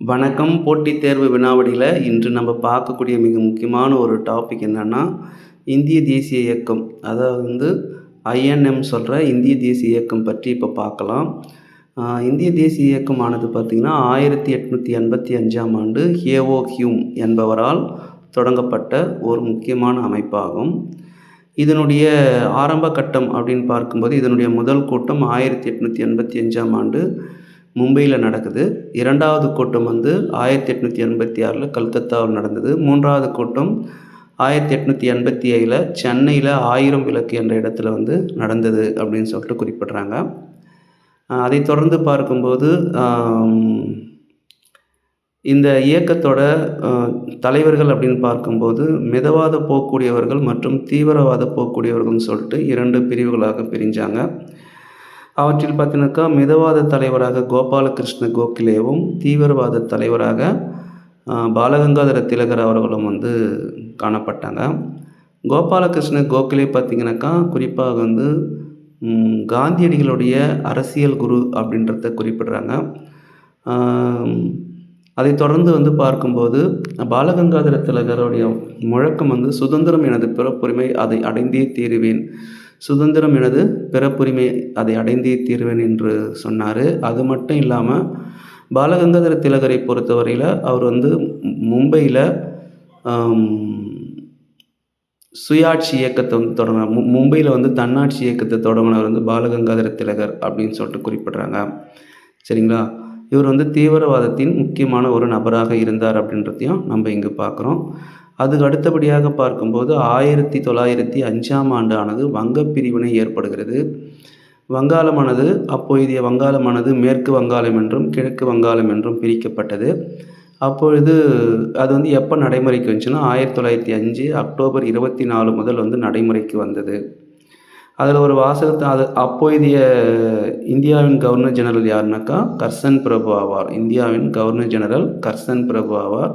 வணக்கம். போட்டித் தேர்வு வினாவடியில் இன்று நம்ம பார்க்கக்கூடிய மிக முக்கியமான ஒரு டாபிக் என்னென்னா, இந்திய தேசிய இயக்கம். அதாவது ஐஎன்எம் சொல்கிற இந்திய தேசிய இயக்கம் பற்றி இப்போ பார்க்கலாம். இந்திய தேசிய இயக்கமானது பார்த்திங்கன்னா 1885ஆம் ஆண்டு ஹேவோ ஹியூம் என்பவரால் தொடங்கப்பட்ட ஒரு முக்கியமான அமைப்பாகும். இதனுடைய ஆரம்ப கட்டம் அப்படின்னு பார்க்கும்போது இதனுடைய முதல் கூட்டம் 1885ஆம் ஆண்டு மும்பையில் நடக்குது. 2வது கூட்டம் 1886 கல்கத்தாவில் நடந்தது. 3வது கூட்டம் 1887 சென்னையில் 1000 விளக்கு என்ற இடத்துல நடந்தது அப்படின்னு சொல்லிட்டு குறிப்பிட்றாங்க. அதை தொடர்ந்து பார்க்கும்போது இந்த இயக்கத்தோட தலைவர்கள் அப்படின்னு பார்க்கும்போது மிதவாத போக்கூடியவர்கள் மற்றும் தீவிரவாத போக்கூடியவர்கள்னு சொல்லிட்டு 2 பிரிவுகளாக பிரிஞ்சாங்க. அவற்றில் பார்த்தீங்கன்னாக்கா மிதவாத தலைவராக கோபாலகிருஷ்ண கோகலேவும் தீவிரவாத தலைவராக பாலகங்காதர திலகர் அவர்களும் காணப்பட்டாங்க. கோபாலகிருஷ்ண கோகலே பார்த்திங்கனாக்கா குறிப்பாக காந்தியடிகளுடைய அரசியல் குரு அப்படின்றத குறிப்பிடுறாங்க. அதை தொடர்ந்து பார்க்கும்போது பாலகங்காதர திலகருடைய முழக்கம் சுதந்திரம் எனது பிறப்புரிமை, அதை அடைந்தே தீருவேன், சுதந்திரம் எனது பிறப்புரிமை, அதை அடைந்தே தீருவேன் என்று சொன்னார். அது மட்டும் இல்லாமல் பாலகங்காதர திலகரை பொறுத்தவரையில் அவர் மும்பையில் சுயாட்சி இயக்கத்தை தொடங்கினார். மும்பையில் தன்னாட்சி இயக்கத்தை தொடங்கினவர் பாலகங்காதர திலகர் அப்படின்னு சொல்லிட்டு குறிப்பிட்றாங்க. சரிங்களா? இவர் தீவிரவாதத்தின் முக்கியமான ஒரு நபராக இருந்தார் அப்படின்றதையும் நம்ம இங்கே பார்க்குறோம். அதுக்கு அடுத்தபடியாக பார்க்கும்போது 1905ஆம் ஆண்டானது வங்கப் பிரிவினை ஏற்படுகிறது. வங்காளமானது அப்பொழுதைய வங்காளமானது மேற்கு வங்காளம் என்றும் கிழக்கு வங்காளம் என்றும் பிரிக்கப்பட்டது. அப்பொழுது அது எப்போ நடைமுறைக்கு வந்துச்சுன்னா 1905 அக்டோபர் 24 முதல் நடைமுறைக்கு வந்தது. அதில் ஒரு வாசகத்தை அப்பொழுதைய இந்தியாவின் கவர்னர் ஜெனரல் யாருனாக்கா கர்சன் பிரபு ஆவார். இந்தியாவின் கவர்னர் ஜெனரல் கர்சன் பிரபு ஆவார்.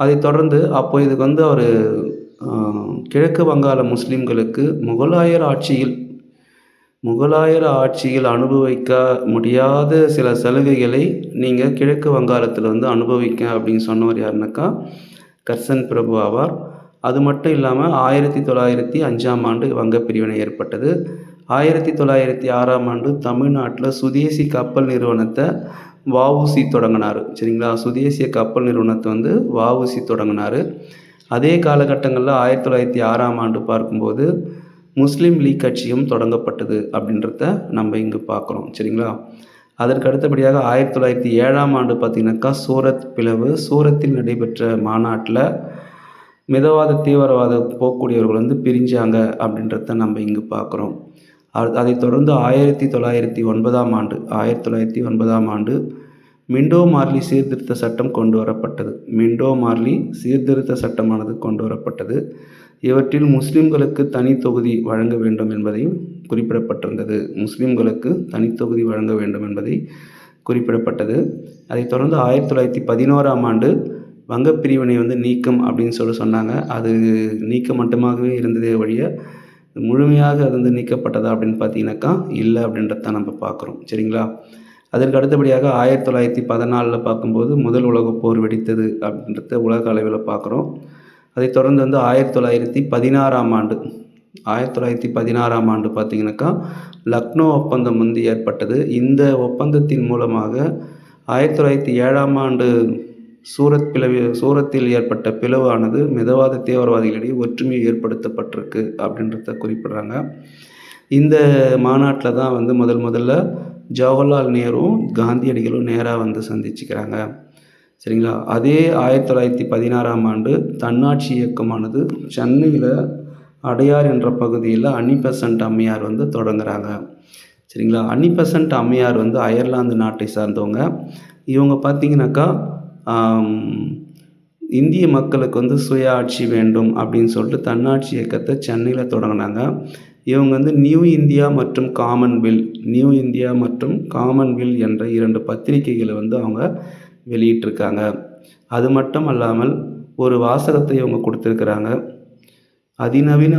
அதை தொடர்ந்து அப்போது அவர் கிழக்கு வங்காள முஸ்லீம்களுக்கு முகலாயர் ஆட்சியில் அனுபவிக்க முடியாத சில சலுகைகளை நீங்கள் கிழக்கு வங்காளத்தில் அனுபவிக்க அப்படின்னு சொன்னவர் யாருனாக்கா கர்சன் பிரபு ஆவார். அது மட்டும் இல்லாமல் 1905ஆம் ஆண்டு வங்கப் பிரிவினை ஏற்பட்டது. 1906ஆம் ஆண்டு தமிழ்நாட்டில் சுதேசி கப்பல் நிறுவனத்தை வஉசி தொடங்கினார். சரிங்களா? சுதேசிய கப்பல் நிறுவனத்தை வஉசி தொடங்கினார். அதே காலகட்டங்களில் 1906ஆம் ஆண்டு பார்க்கும்போது முஸ்லீம் லீக் கட்சியும் தொடங்கப்பட்டது அப்படின்றத நம்ம இங்கே பார்க்குறோம். சரிங்களா? அதற்கு அடுத்தபடியாக 1907ஆம் ஆண்டு பார்த்திங்கனாக்கா சூரத் பிளவு. சூரத்தில் நடைபெற்ற மாநாட்டில் மிதவாத தீவிரவாத போக்கூடியவர்கள் பிரிஞ்சாங்க அப்படின்றத நம்ம இங்கே பார்க்குறோம். அதைத் தொடர்ந்து 1909ஆம் ஆண்டு மிண்டோ மார்லி சீர்திருத்த சட்டம் கொண்டு வரப்பட்டது. மிண்டோ மார்லி சீர்திருத்த சட்டமானது கொண்டு வரப்பட்டது. இவற்றில் முஸ்லீம்களுக்கு தனி தொகுதி வழங்க வேண்டும் என்பதையும் குறிப்பிடப்பட்டிருந்தது. முஸ்லீம்களுக்கு தனித்தொகுதி வழங்க வேண்டும் என்பதை குறிப்பிடப்பட்டது. அதைத் தொடர்ந்து 1911ஆம் ஆண்டு வங்கப் பிரிவினை நீக்கம் அப்படின்னு சொன்னாங்க. அது நீக்கம் மட்டுமாகவே இருந்ததே ஒழிய முழுமையாக அது நீக்கப்பட்டதா அப்படின்னு பார்த்தீங்கன்னாக்கா இல்லை அப்படின்றத நம்ம பார்க்குறோம். சரிங்களா? அதற்கு அடுத்தபடியாக 1914 பார்க்கும்போது முதல் உலகப் போர் வெடித்தது அப்படின்றத உலக அளவில் பார்க்குறோம். அதைத் தொடர்ந்து 1916ஆம் ஆண்டு பார்த்திங்கனாக்கா லக்னோ ஒப்பந்தம் ஏற்பட்டது. இந்த ஒப்பந்தத்தின் மூலமாக 1907ஆம் ஆண்டு சூரத்தில் ஏற்பட்ட பிளவானது மிதவாத தீவிரவாதிகளிடையே ஒற்றுமை ஏற்படுத்தப்பட்டிருக்கு அப்படின்றத குறிப்பிட்றாங்க. இந்த மாநாட்டில் தான் முதல்ல ஜவஹர்லால் நேருவும் காந்தியடிகளும் நேராக சந்திச்சுக்கிறாங்க. சரிங்களா? அதே 1916ஆம் ஆண்டு தன்னாட்சி இயக்கமானது சென்னையில் அடையார் என்ற பகுதியில் அன்னி பெசன்ட் அம்மையார் தொடங்குறாங்க. சரிங்களா? அன்னி பெசன்ட் அம்மையார் அயர்லாந்து நாட்டை சார்ந்தவங்க. இவங்க பார்த்திங்கனாக்கா இந்திய மக்களுக்கு சுய ஆட்சி வேண்டும் அப்படின்னு சொல்லிட்டு தன்னாட்சி இயக்கத்தை சென்னையில் தொடங்கினாங்க. இவங்க நியூ இந்தியா மற்றும் காமன்வெல்த் என்ற 2 பத்திரிகைகளை அவங்க வெளியிட்டிருக்காங்க. அது மட்டும் அல்லாமல் ஒரு வாசகத்தை இவங்க கொடுத்துருக்குறாங்க. அதிநவீன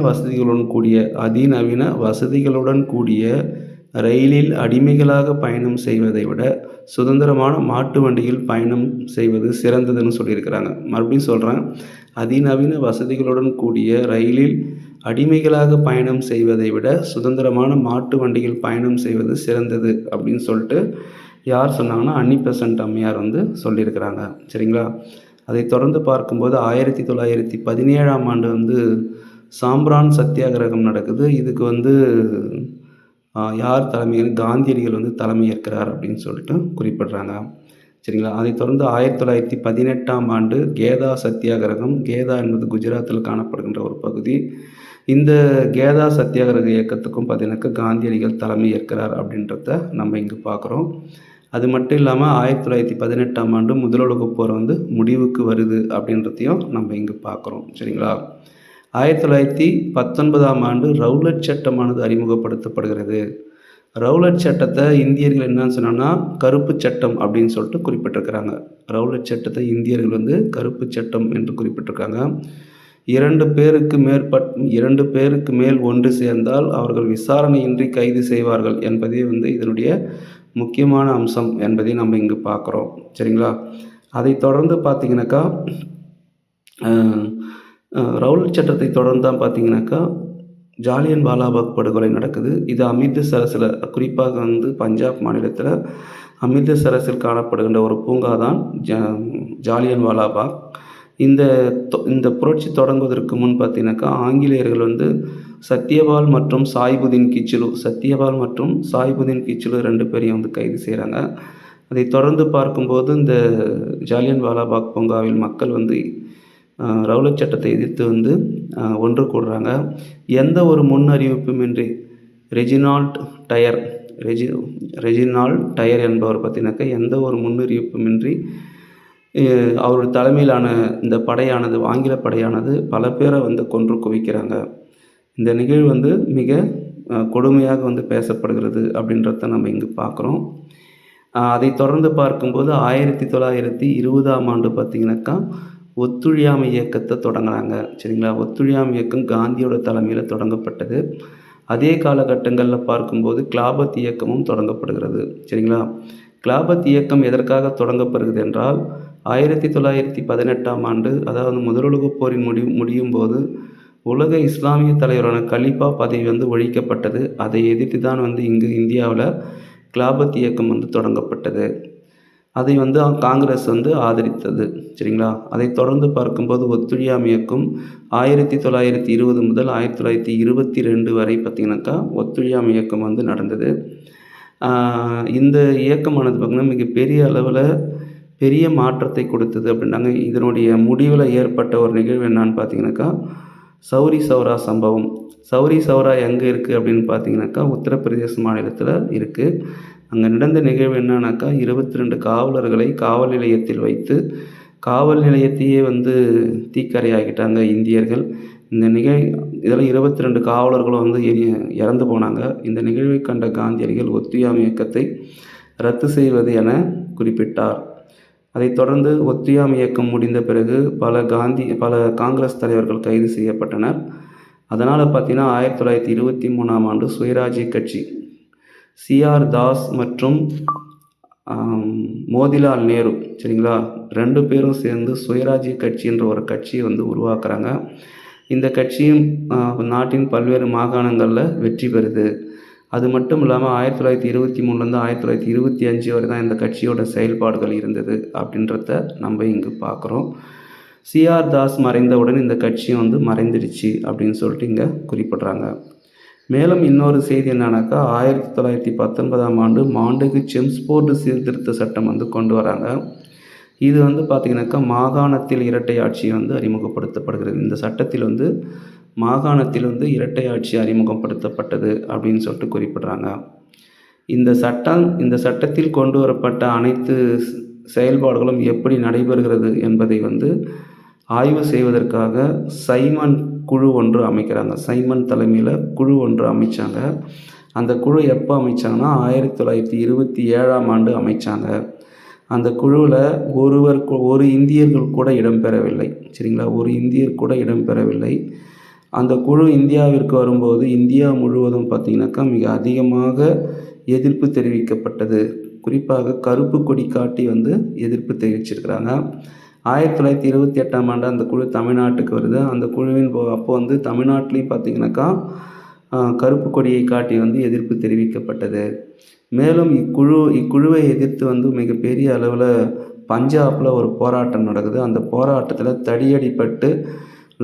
வசதிகளுடன் கூடிய ரயிலில் அடிமைகளாக பயணம் செய்வதை விட சுதந்திரமான மாட்டு வண்டியில் பயணம் செய்வது சிறந்ததுன்னு சொல்லியிருக்கிறாங்க. மறுபடியும் சொல்கிறேன், அதிநவீன வசதிகளுடன் கூடிய ரயிலில் அடிமைகளாக பயணம் செய்வதை விட சுதந்திரமான மாட்டு வண்டியில் பயணம் செய்வது சிறந்தது அப்படின்னு சொல்லிட்டு யார் சொன்னாங்கன்னா அன்னி பெசன்ட் அம்மையார் வந்து சொல்லியிருக்கிறாங்க. சரிங்களா? அதை தொடர்ந்து பார்க்கும்போது 1917ஆம் ஆண்டு வந்து சாம்பிரான் சத்தியாகிரகம் நடக்குது. இதுக்கு வந்து யார் தலைமையில் காந்தியடிகள் வந்து தலைமை ஏற்கிறார் அப்படின்னு சொல்லிட்டு குறிப்பிடுறாங்க. சரிங்களா? அதைத் தொடர்ந்து 1918ஆம் ஆண்டு கேதா சத்தியாகிரகம். கேதா என்பது குஜராத்தில் காணப்படுகின்ற ஒரு பகுதி. இந்த கேதா சத்தியாகிரக இயக்கத்துக்கும் பார்த்தீங்கன்னாக்கா காந்தியடிகள் தலைமை ஏற்கிறார் அப்படின்றத நம்ம இங்கே பார்க்குறோம். அது மட்டும் இல்லாமல் 1918ஆம் ஆண்டு முதலுலகப் போர் வந்து முடிவுக்கு வருது அப்படின்றதையும் நம்ம இங்கே பார்க்குறோம். சரிங்களா? 1919ஆம் ஆண்டு ரவுலட் சட்டமானது அறிமுகப்படுத்தப்படுகிறது. ரவுலட் சட்டத்தை இந்தியர்கள் என்னன்னு சொன்னாங்கன்னா கருப்பு சட்டம் அப்படின்னு சொல்லிட்டு குறிப்பிட்டிருக்கிறாங்க. ரவுலட் சட்டத்தை இந்தியர்கள் வந்து கருப்பு சட்டம் என்று குறிப்பிட்டிருக்காங்க. 2 பேருக்கு மேல் ஒன்று சேர்ந்தால் அவர்கள் விசாரணையின்றி கைது செய்வார்கள் என்பதே வந்து இதனுடைய முக்கியமான அம்சம் என்பதை நம்ம இங்கு பார்க்குறோம். சரிங்களா? அதை தொடர்ந்து பார்த்தீங்கன்னாக்கா ரவுலட் சட்டத்தை தொடர்ந்து தான் பார்த்தீங்கன்னாக்கா ஜாலியன் வாலாபாக் படுகொலை நடக்குது. இது அமிர்தசரஸில், குறிப்பாக வந்து பஞ்சாப் மாநிலத்தில் அமிர்தசரஸில் காணப்படுகின்ற ஒரு பூங்கா தான் ஜாலியன் வாலாபாக். இந்த புரட்சி தொடங்குவதற்கு முன் பார்த்தீங்கன்னாக்கா ஆங்கிலேயர்கள் வந்து சத்யபால் மற்றும் சாயிபுதீன் கிச்சுலு 2 பேரையும் வந்து கைது செய்கிறாங்க. அதை தொடர்ந்து பார்க்கும்போது இந்த ஜாலியன் வாலாபாக் பூங்காவில் மக்கள் வந்து ரவுலட் சட்டத்தை எதிர்த்து வந்து ஒன்று கூடுறாங்க. எந்த ஒரு முன் அறிவிப்புமின்றி ரெஜினால்ட் டயர் என்பவர் பார்த்தீங்கன்னாக்கா எந்த ஒரு முன்னறிவிப்புமின்றி அவருடைய தலைமையிலான இந்த படையானது, ஆங்கில படையானது பல பேரை வந்து கொன்று குவிக்கிறாங்க. இந்த நிகழ்வு வந்து மிக கொடுமையாக வந்து பேசப்படுகிறது அப்படின்றத நம்ம இங்கு பார்க்குறோம். அதை தொடர்ந்து பார்க்கும்போது 1920ஆம் ஆண்டு பார்த்திங்கனாக்கா ஒத்துழையாமை இயக்கத்தை தொடங்குறாங்க. சரிங்களா? ஒத்துழையாமை இயக்கம் காந்தியோட தலைமையில் தொடங்கப்பட்டது. அதே காலகட்டங்களில் பார்க்கும்போது கிலாபத் இயக்கமும் தொடங்கப்படுகிறது. சரிங்களா? கிலாபத் இயக்கம் எதற்காக தொடங்கப்படுகிறது என்றால் 1918ஆம் ஆண்டு, அதாவது முதலுலகப் போரின் முடியும் போது உலக இஸ்லாமிய தலைவரான கலீஃபா பதவி வந்து ஒழிக்கப்பட்டது. அதை எதிர்த்து தான் வந்து இங்கு இந்தியாவில் கிலாபத் இயக்கம் வந்து தொடங்கப்பட்டது. அதை வந்து காங்கிரஸ் வந்து ஆதரித்தது. சரிங்களா? அதை தொடர்ந்து பார்க்கும்போது ஒத்துழையாமை இயக்கம் 1920 முதல் 1922 வரை பார்த்திங்கனாக்கா ஒத்துழையாமை இயக்கம் வந்து நடந்தது. இந்த இயக்கமானது பார்த்திங்கன்னா மிகப்பெரிய அளவில் பெரிய மாற்றத்தை கொடுத்தது அப்படின்னாங்க. இதனுடைய முடிவில் ஏற்பட்ட ஒரு நிகழ்வு என்னான்னு பார்த்தீங்கன்னாக்கா சௌரி சௌரா சம்பவம். சௌரி சௌரா எங்கே இருக்குது அப்படின்னு பார்த்தீங்கன்னாக்கா உத்தரப்பிரதேச மாநிலத்தில் இருக்குது. அங்கே நடந்த நிகழ்வு என்னன்னாக்கா 22 காவலர்களை காவல் நிலையத்தில் வைத்து காவல் நிலையத்தையே வந்து தீக்கரையாகிட்டாங்க இந்தியர்கள். இதில் 22 காவலர்களும் வந்து இறந்து போனாங்க. இந்த நிகழ்வை கண்ட காந்தியடிகள் ஒத்துழையாமை இயக்கத்தை ரத்து செய்வது என குறிப்பிட்டார். அதைத் தொடர்ந்து ஒத்துழையாமை இயக்கம் முடிந்த பிறகு பல காங்கிரஸ் தலைவர்கள் கைது செய்யப்பட்டனர். அதனால் பார்த்தீங்கன்னா 1923ஆம் ஆண்டு சுயராஜ்ய கட்சி சிஆர் தாஸ் மற்றும் மோதிலால் நேரு, சரிங்களா, 2 பேரும் சேர்ந்து சுயராஜ்ய கட்சி என்ற ஒரு கட்சியை வந்து உருவாக்குறாங்க. இந்த கட்சியும் நாட்டின் பல்வேறு மாகாணங்களில் வெற்றி பெறுது. அது மட்டும் இல்லாமல் 1923லேருந்து 1925 வரை தான் இந்த கட்சியோட செயல்பாடுகள் இருந்தது அப்படின்றத நம்ம இங்கு பார்க்குறோம். சிஆர் தாஸ் மறைந்தவுடன் இந்த கட்சியும் வந்து மறைந்துடுச்சு அப்படின்னு சொல்லிட்டு இங்கே குறிப்பிட்றாங்க. மேலும் இன்னொரு செய்தி என்னன்னாக்கா 1919ஆம் ஆண்டு மாண்டகு செம்ஸ்போர்டு சீர்திருத்த சட்டம் வந்து கொண்டு வராங்க. இது வந்து பார்த்திங்கனாக்கா மாகாணத்தில் இரட்டை ஆட்சி வந்து அறிமுகப்படுத்தப்படுகிறது. இந்த சட்டத்தில் வந்து மாகாணத்தில் வந்து இரட்டை ஆட்சி அறிமுகப்படுத்தப்பட்டது அப்படின்னு சொல்லிட்டு குறிப்பிட்றாங்க. இந்த சட்டத்தில் கொண்டு வரப்பட்ட அனைத்து செயல்பாடுகளும் எப்படி நடைபெறுகிறது என்பதை வந்து ஆய்வு செய்வதற்காக சைமன் குழு ஒன்று அமைக்கிறாங்க. சைமன் தலைமையில் குழு ஒன்று அமைச்சாங்க. அந்த குழு எப்போ அமைச்சாங்கன்னா 1927ஆம் ஆண்டு அமைச்சாங்க. அந்த குழுவில் ஒரு இந்தியர்கள் கூட இடம்பெறவில்லை. சரிங்களா? ஒரு இந்தியர் கூட இடம்பெறவில்லை. அந்த குழு இந்தியாவிற்கு வரும்போது இந்தியா முழுவதும் பார்த்திங்கனாக்கா மிக அதிகமாக எதிர்ப்பு தெரிவிக்கப்பட்டது. குறிப்பாக கருப்பு கொடி காட்டி வந்து எதிர்ப்பு தெரிவிச்சிருக்கிறாங்க. 1928ஆம் ஆண்டு அந்த குழு தமிழ்நாட்டுக்கு வருது. அந்த குழுவின் அப்போ வந்து தமிழ்நாட்டிலையும் பார்த்தீங்கன்னாக்கா கருப்பு கொடியை காட்டி வந்து எதிர்ப்பு தெரிவிக்கப்பட்டது. மேலும் இக்குழுவை எதிர்த்து வந்து மிகப்பெரிய அளவில் பஞ்சாபில் ஒரு போராட்டம் நடக்குது. அந்த போராட்டத்தில் தடியடிப்பட்டு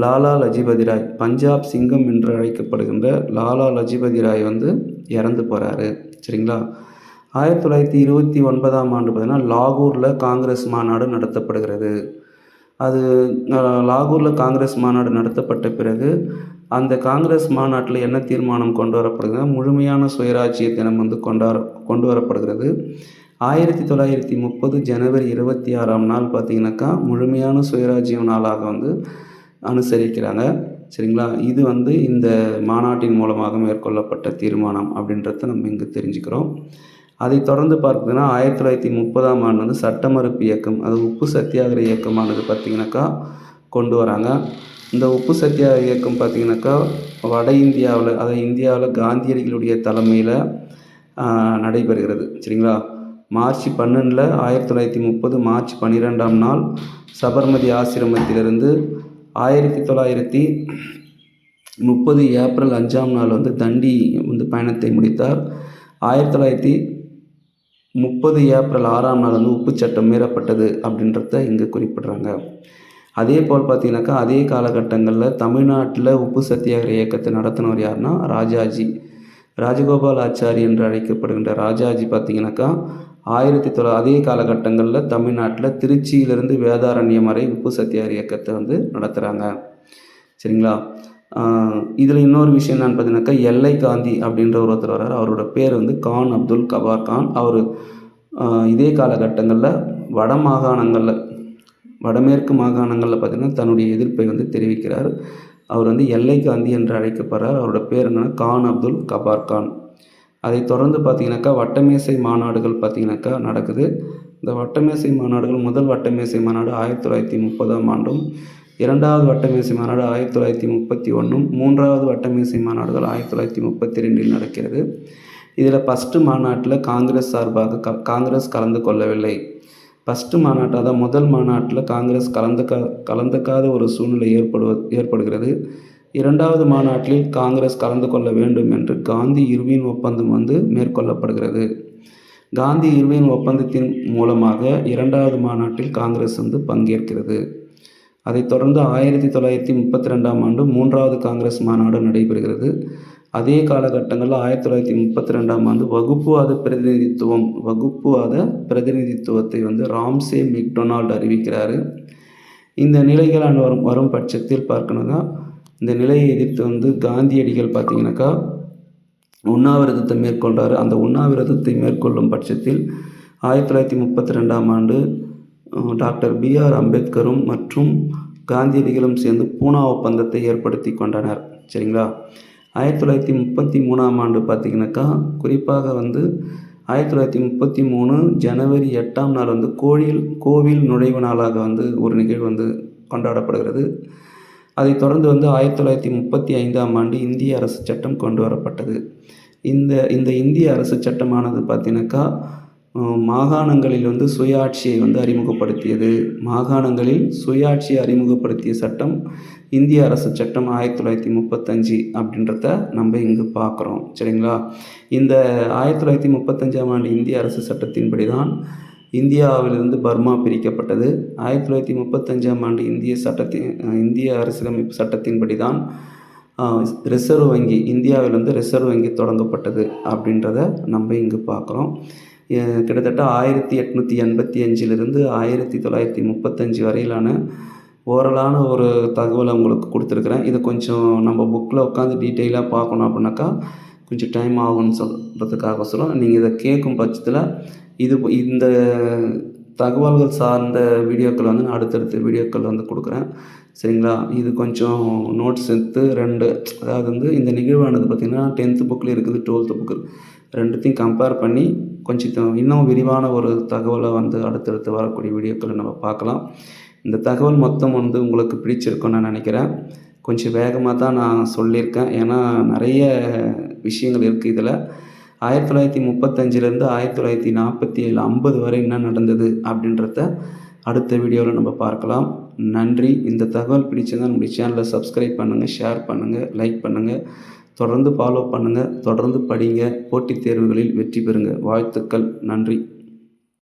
லாலா லஜபதி ராய், பஞ்சாப் சிங்கம் என்று அழைக்கப்படுகின்ற லாலா லஜபதி ராய் வந்து இறந்து போகிறாரு. சரிங்களா? 1929ஆம் ஆண்டு பார்த்திங்கன்னா லாகூரில் காங்கிரஸ் மாநாடு நடத்தப்படுகிறது. அது லாகூரில் காங்கிரஸ் மாநாடு நடத்தப்பட்ட பிறகு அந்த காங்கிரஸ் மாநாட்டில் என்ன தீர்மானம் கொண்டு வரப்படுதுன்னா, முழுமையான சுயராட்சிய தினம் வந்து கொண்டு வரப்படுகிறது. 1930 ஜனவரி 26ஆம் நாள் பார்த்திங்கனாக்கா முழுமையான சுயராஜ்யம் நாளாக வந்து அனுசரிக்கிறாங்க. சரிங்களா? இது வந்து இந்த மாநாட்டின் மூலமாக மேற்கொள்ளப்பட்ட தீர்மானம் அப்படின்றத நம்ம இங்கே தெரிஞ்சுக்கிறோம். அதை தொடர்ந்து பார்த்தீங்கன்னா 1930ஆம் ஆண்டு வந்து சட்ட மறுப்பு இயக்கம், அது உப்பு சத்தியாகிரக இயக்கமானது பார்த்திங்கனாக்கா கொண்டு வராங்க. இந்த உப்பு சத்தியாகிரக இயக்கம் பார்த்திங்கனாக்கா வட இந்தியாவில், அதாவது இந்தியாவில் காந்தியடிகளுடைய தலைமையில் நடைபெறுகிறது. சரிங்களா? மார்ச் 12 1930 மார்ச் 12ஆம் நாள் சபர்மதி ஆசிரமத்திலிருந்து 1930 ஏப்ரல் 5ஆம் நாள் வந்து தண்டி வந்து பயணத்தை முடித்தார். 1930 ஏப்ரல் 6ஆம் நாள் வந்து உப்பு சட்டம் மீறப்பட்டது அப்படின்றத இங்கே குறிப்பிட்றாங்க. அதே போல் பார்த்தீங்கன்னாக்கா அதே காலகட்டங்களில் தமிழ்நாட்டில் உப்பு சத்தியாகிரக இயக்கத்தை நடத்தினவர் யாருன்னா ராஜாஜி, ராஜகோபால் ஆச்சாரி என்று அழைக்கப்படுகின்ற ராஜாஜி பார்த்தீங்கன்னாக்கா அதே காலகட்டங்களில் தமிழ்நாட்டில் திருச்சியிலிருந்து வேதாரண்யம் வரை உப்பு சத்தியாகிரக இயக்கத்தை வந்து நடத்துகிறாங்க. சரிங்களா? இதில் இன்னொரு விஷயம் என்னென்னு பார்த்தீங்கன்னாக்கா எல்லை காந்தி அப்படின்ற ஒருத்தர் வர்றார். அவரோட பேர் வந்து கான் அப்துல் கபார் கான். அவர் இதே காலகட்டங்களில் வடமேற்கு மாகாணங்களில் பார்த்திங்கன்னா தன்னுடைய எதிர்ப்பை வந்து தெரிவிக்கிறார். அவர் வந்து எல்லை காந்தி என்று அழைக்கப்படுறார். அவரோட பேர் என்னென்னா கான் அப்துல் கபார் கான். அதை தொடர்ந்து பார்த்திங்கனாக்கா வட்டமேசை மாநாடுகள் பார்த்திங்கனாக்கா நடக்குது. இந்த வட்டமேசை மாநாடுகள் முதல் வட்டமேசை மாநாடு 1930ஆம் ஆண்டும், இரண்டாவது வட்டமேசை மாநாடு 1931, மூன்றாவது வட்டமேசை மாநாடுகள் 1932இல் நடக்கிறது. இதில் ஃபஸ்ட்டு மாநாட்டில் காங்கிரஸ் சார்பாக காங்கிரஸ் கலந்து கொள்ளவில்லை. ஃபஸ்ட்டு மாநாட்டு, அதாவது முதல் மாநாட்டில் காங்கிரஸ் கலந்துக்காத ஒரு சூழ்நிலை ஏற்படுகிறது. இரண்டாவது மாநாட்டில் காங்கிரஸ் கலந்து கொள்ள வேண்டும் என்று காந்தி இர்வின் ஒப்பந்தம் வந்து மேற்கொள்ளப்படுகிறது. காந்தி இர்வின் ஒப்பந்தத்தின் மூலமாக இரண்டாவது மாநாட்டில் காங்கிரஸ் வந்து பங்கேற்கிறது. அதைத் தொடர்ந்து 1932ஆம் ஆண்டு மூன்றாவது காங்கிரஸ் மாநாடு நடைபெறுகிறது. அதே காலகட்டங்களில் 1932ஆம் ஆண்டு வகுப்புவாத பிரதிநிதித்துவத்தை வந்து ராம்சே மெக்டொனால்ட் அறிவிக்கிறார். இந்த நிலைகள் வரும் பட்சத்தில் பார்க்கணுன்னா, இந்த நிலையை எதிர்த்து வந்து காந்தியடிகள் பார்த்திங்கனாக்கா உண்ணாவிரதத்தை மேற்கொண்டார். அந்த உண்ணாவிரதத்தை மேற்கொள்ளும் பட்சத்தில் 1932ஆம் ஆண்டு டாக்டர் B.R. அம்பேத்கரும் மற்றும் காந்தியடிகளும் சேர்ந்து பூனா ஒப்பந்தத்தை ஏற்படுத்தி கொண்டனர். சரிங்களா? 1933ஆம் ஆண்டு பார்த்திங்கனாக்கா குறிப்பாக வந்து 1933 ஜனவரி 8ஆம் நாள் வந்து கோவில் நுழைவு நாளாக வந்து ஒரு நிகழ்வு வந்து கொண்டாடப்படுகிறது. அதைத் தொடர்ந்து வந்து 1935ஆம் ஆண்டு இந்திய அரசு சட்டம் கொண்டு வரப்பட்டது. இந்த இந்திய அரசு சட்டமானது பார்த்திங்கனாக்கா மாகாணங்களில் வந்து சுயாட்சியை வந்து அறிமுகப்படுத்தியது. மாகாணங்களில் சுயாட்சியை அறிமுகப்படுத்திய சட்டம் இந்திய அரசு சட்டம் 1935 அப்படின்றத நம்ம இங்கு பார்க்குறோம். சரிங்களா? இந்த 1935ஆம் ஆண்டு இந்திய அரசு சட்டத்தின்படி தான் இந்தியாவிலிருந்து பர்மா பிரிக்கப்பட்டது. 1935ஆம் ஆண்டு இந்திய அரசியலமைப்பு சட்டத்தின்படி தான் ரிசர்வ் வங்கி, இந்தியாவில் வந்து ரிசர்வ் வங்கி தொடங்கப்பட்டது அப்படின்றத நம்ம இங்கு பார்க்குறோம். கிட்டத்தட்ட 1885 1935 வரையிலான ஓரலான ஒரு தகவலை உங்களுக்கு கொடுத்துருக்குறேன். இது கொஞ்சம் நம்ம புக்கில் உட்காந்து டீட்டெயிலாக பார்க்கணும் அப்படின்னாக்கா கொஞ்சம் டைம் ஆகும்னு சொல்கிறதுக்காக சொல்கிறோம். நீங்கள் இதை கேட்கும் பட்சத்தில் இந்த தகவல்கள் சார்ந்த வீடியோக்கள் வந்து நான் அடுத்தடுத்த வீடியோக்கள் வந்து கொடுக்குறேன். சரிங்களா? இது கொஞ்சம் நோட்ஸ் எடுத்து அதாவது வந்து இந்த நிகழ்வானது பார்த்திங்கன்னா 10th புக்கில் இருக்குது, 12th புக்கு ரெண்டுத்தையும் கம்பேர் பண்ணி கொஞ்சம் இன்னும் விரிவான ஒரு தகவலை வந்து அடுத்தடுத்து வரக்கூடிய வீடியோக்களை நம்ம பார்க்கலாம். இந்த தகவல் மொத்தம் வந்து உங்களுக்கு பிடிச்சிருக்குன்னு நான் நினைக்கிறேன். கொஞ்சம் வேகமாக தான் நான் சொல்லியிருக்கேன், ஏன்னா நிறைய விஷயங்கள் இருக்குது இதில். 1935லேருந்து 1947 50 வரை என்ன நடந்தது அப்படின்றத அடுத்த வீடியோவில் நம்ம பார்க்கலாம். நன்றி. இந்த தகவல் பிடிச்சிருந்தா நம்முடைய சேனலை சப்ஸ்கிரைப் பண்ணுங்கள், ஷேர் பண்ணுங்கள், லைக் பண்ணுங்கள். தொடர்ந்து ஃபாலோ பண்ணுங்கள், தொடர்ந்து படிங்க, போட்டித் தேர்வுகளில் வெற்றி பெறுங்க. வாழ்த்துக்கள். நன்றி.